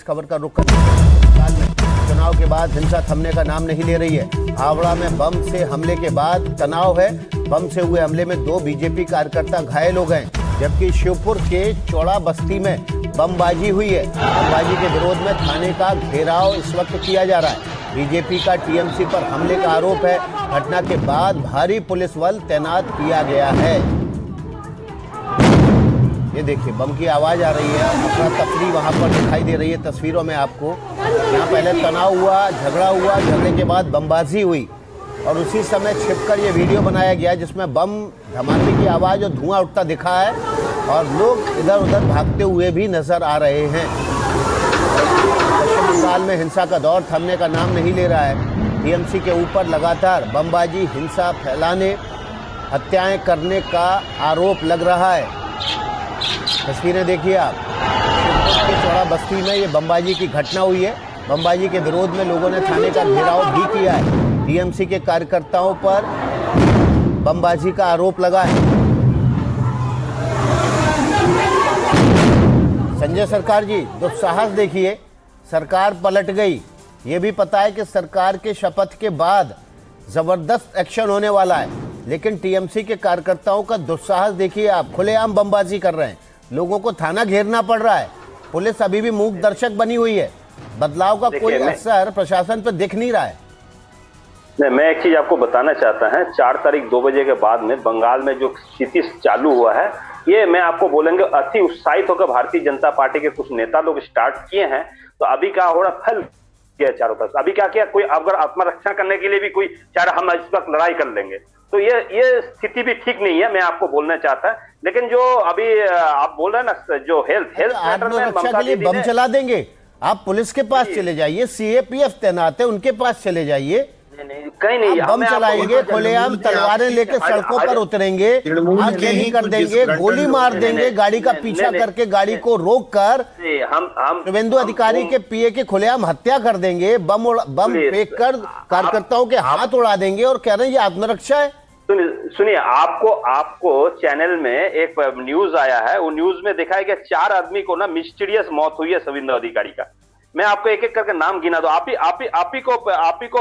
खबर का रुख करते हैं। चुनाव के बाद हिंसा थमने का नाम नहीं ले रही है। हावड़ा में बम से हमले के बाद तनाव है। बम से हुए हमले में 2 बीजेपी कार्यकर्ता घायल हो गए, जबकि शिवपुर के चौड़ा बस्ती में बमबाजी हुई है। बमबाजी के विरोध में थाने का घेराव इस वक्त किया जा रहा है। बीजेपी का टीएमसी पर हमले का आरोप है। घटना के बाद भारी पुलिस बल तैनात किया गया है। ये देखिए बम की आवाज आ रही है, अफरा तफरी वहां पर दिखाई दे रही है तस्वीरों में आपको। यहाँ पहले तनाव हुआ, झगड़ा हुआ, झगड़े के बाद बमबाजी हुई और उसी समय छिपकर ये वीडियो बनाया गया जिसमें बम धमाके की आवाज और धुआं उठता दिखा है और लोग इधर उधर भागते हुए भी नजर आ रहे हैं। पश्चिम बंगाल में हिंसा का दौर थमने का नाम नहीं ले रहा है। टीएमसी के ऊपर लगातार बमबाजी, हिंसा फैलाने, हत्याएं करने का आरोप लग रहा है। तस्वीरें देखिए आप, शिवपुर के चौड़ा बस्ती में ये बमबाजी की घटना हुई है। बमबाजी के विरोध में लोगों ने थाने का घेराव भी किया है। टीएमसी के कार्यकर्ताओं पर बमबाजी का आरोप लगा है। संजय सरकार जी, दुस्साहस देखिए, सरकार पलट गई। ये भी पता है कि सरकार के शपथ के बाद जबरदस्त एक्शन होने वाला है, लेकिन टीएमसी के कार्यकर्ताओं का दुस्साहस देखिए आप, खुलेआम बमबाजी कर रहे हैं। लोगों को थाना घेरना पड़ रहा है। पुलिस अभी भी मूक दर्शक बनी हुई है। बदलाव का कोई असर प्रशासन पर दिख नहीं रहा है। नहीं, मैं एक चीज आपको बताना चाहता है। 4 तारीख 2 बजे के बाद में बंगाल में जो स्थिति चालू हुआ है, ये मैं आपको बोलेंगे अति उत्साहित होकर भारतीय जनता पार्टी के कुछ नेता लोग स्टार्ट किए हैं। तो अभी क्या हो रहा, फैल गया चारों तरफ। अभी क्या किया, कोई अगर आत्मरक्षा करने के लिए भी कोई चाह रहा हम इस वक्त लड़ाई कर लेंगे, तो ये स्थिति भी ठीक नहीं है, मैं आपको बोलना चाहता है। लेकिन जो अभी आप बोल रहे हैं ना, जो हेल्थ आत्मरक्षा के लिए बम चला देंगे, आप पुलिस के पास चले जाइए, सीएपीएफ तैनात है, उनके पास चले जाइए। कहीं नहीं, बम चलाएंगे, खुलेआम तलवारें लेके सड़कों पर उतरेंगे, आगजनी कर देंगे, गोली मार देंगे, गाड़ी का पीछा करके गाड़ी को रोककर हम शुभेंदु अधिकारी के पीए की खुलेआम हत्या कर देंगे, बम फेंक कर कार्यकर्ताओं के हाथ उड़ा देंगे और कह रहे हैं ये आत्मरक्षा है। सुनिए, आपको चैनल में एक न्यूज आया है, वो न्यूज में दिखाया गया 4 आदमी को ना मिस्टीरियस मौत हुई है शुभेंदु अधिकारी का। मैं आपको एक एक करके नाम गिना दो। आप ही को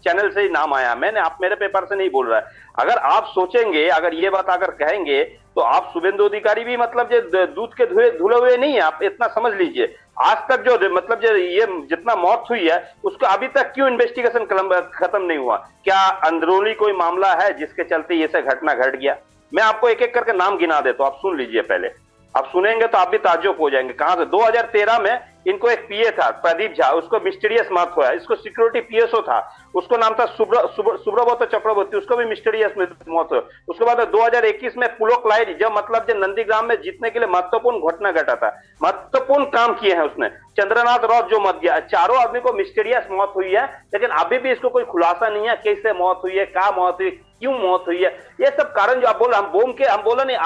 चैनल से ही नाम आया, आप मेरे पेपर से नहीं बोल रहा है। अगर आप सोचेंगे, अगर ये बात अगर कहेंगे, तो आप शुभेंदु अधिकारी भी मतलब जो दूध के धुले हुए नहीं है, आप इतना समझ लीजिए। आज तक जो मतलब जो ये जितना मौत हुई है, उसका अभी तक क्यों इन्वेस्टिगेशन खत्म नहीं हुआ? क्या अंदरूनी कोई मामला है जिसके चलते ये सब घटना घट गया? मैं आपको एक एक करके नाम गिना देता हूं, आप सुन लीजिए। पहले आप सुनेंगे तो आप भी ताज्जुब हो जाएंगे। कहां से 2013 में इनको एक पीए था प्रदीप झा, उसको मिस्टीरियस मौत हुआ। इसको सिक्योरिटी पीएसओ था, उसको नाम था सुब्रत चक्रवर्ती, उसको भी मिस्टीरियस मौत हुआ। उसके बाद 2021 में पुलोक लाइट, जब मतलब जो नंदीग्राम में जीतने के लिए महत्वपूर्ण घटना घटा था, महत्वपूर्ण काम किए हैं उसने। चंद्रनाथ रॉथ जो मत गया, चारों आदमी को मिस्टीरियस मौत हुई है, लेकिन अभी भी इसको कोई खुलासा नहीं है कैसे मौत हुई है, क्या मौत हुई, क्यों मौत हुई है। ये सब कारण जो आप बोल, हम बोला नहीं,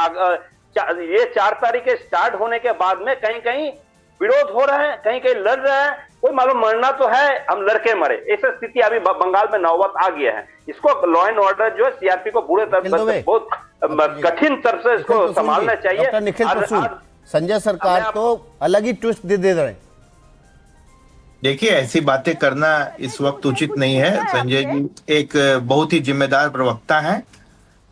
ये 4 तारीख के स्टार्ट होने के बाद में कहीं कहीं विरोध हो रहे हैं, कहीं कहीं लड़ रहे हैं। कोई मालूम मरना तो है, हम लड़के मरे, ऐसा स्थिति अभी बंगाल में नौबत आ गया है। इसको लॉ एंड ऑर्डर जो है सीआरपी को बुरे तरह बहुत कठिन तरह से इसको संभालना चाहिए। निखिल संजय सरकार तो अलग ही ट्विस्ट दे रहे हैं। देखिए, ऐसी बातें करना इस वक्त उचित नहीं है। संजय जी एक बहुत ही जिम्मेदार प्रवक्ता हैं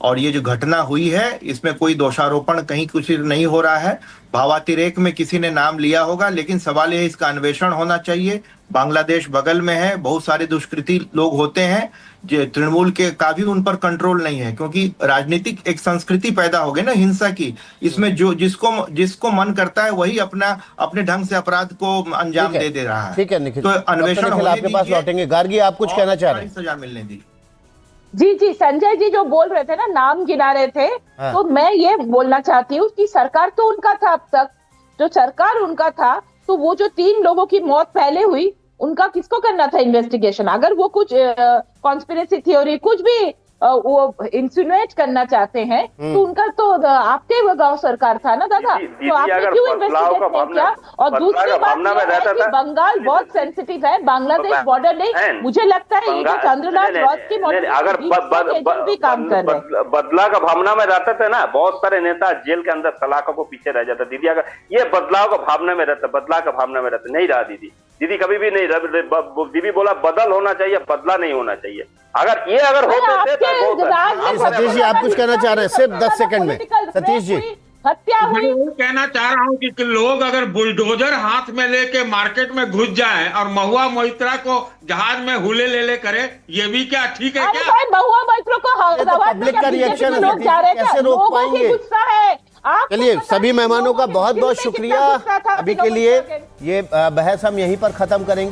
और ये जो घटना हुई है इसमें कोई दोषारोपण कहीं कुछ नहीं हो रहा है। भावातिरेक में किसी ने नाम लिया होगा, लेकिन सवाल ये इसका अन्वेषण होना चाहिए। बांग्लादेश बगल में है, बहुत सारे दुष्कृति लोग होते हैं, जो तृणमूल के का भी उन पर कंट्रोल नहीं है, क्योंकि राजनीतिक एक संस्कृति पैदा हो गई ना हिंसा की। इसमें जो जिसको मन करता है वही अपने ढंग से अपराध को अंजाम दे रहा है। ठीक है निखिल, तो अन्वेषण आपके पास लौटेंगे। गार्गी, आप कुछ कहना चाह रहे हैं? सजा मिलने दी। जी, संजय जी जो बोल रहे थे ना, नाम गिना रहे थे, तो मैं ये बोलना चाहती हूँ कि सरकार तो उनका था, अब तक जो सरकार उनका था, तो वो जो 3 लोगों की मौत पहले हुई, उनका किसको करना था इन्वेस्टिगेशन? अगर वो कुछ कॉन्स्पिरेसी थ्योरी कुछ भी वो इंसिनुएट करना चाहते हैं, तो उनका तो आपके वो गांव सरकार था ना दादा, दीदी, तो आपने अगर क्यों बदलाव का इन्वेस्टिगेट नहीं भावना- किया? और दूसरी बदलाव का बात भावना यह में है रहता कि था। बंगाल बहुत सेंसिटिव है, बांग्लादेश बॉर्डर नहीं, मुझे लगता है ये जो चंद्रनाथ रॉस की अगर भी काम कर रहे हैं। बदलाव का भावना में रहते थे ना, बहुत सारे नेता जेल के अंदर सलाखों को पीछे रह जाता। दीदी अगर ये बदलाव का भावना में रहता, बदलाव का भावना में रहता, नहीं रहा दीदी कभी भी नहीं रहा। दीदी बोला बदल होना चाहिए, बदला नहीं होना चाहिए। अगर होते थे तो सतीश जी आप कुछ कहना चाह रहे हैं? सिर्फ 10 सेकंड में सतीश जी। हत्या मैं हुई। ये कहना चाह रहा हूँ कि लोग अगर बुलडोजर हाथ में लेके मार्केट में घुस जाए और महुआ मोइत्रा को जहाज में हुले ले करे, ये भी क्या ठीक है अरे क्या? भाई महुआ मोइत्रा को तो पब्लिक का रिएक्शन है, लोग जा रहे थे, कैसे रोक लोगों की पाएंगे? गुस्सा है। आपको चलिए पता सभी है मेहमानों का लोगों के बहुत दिल बहुत में शुक्रिया। कितना गुस्सा था अभी के लोगों लिए के। ये बहस हम यहीं पर खत्म करेंगे।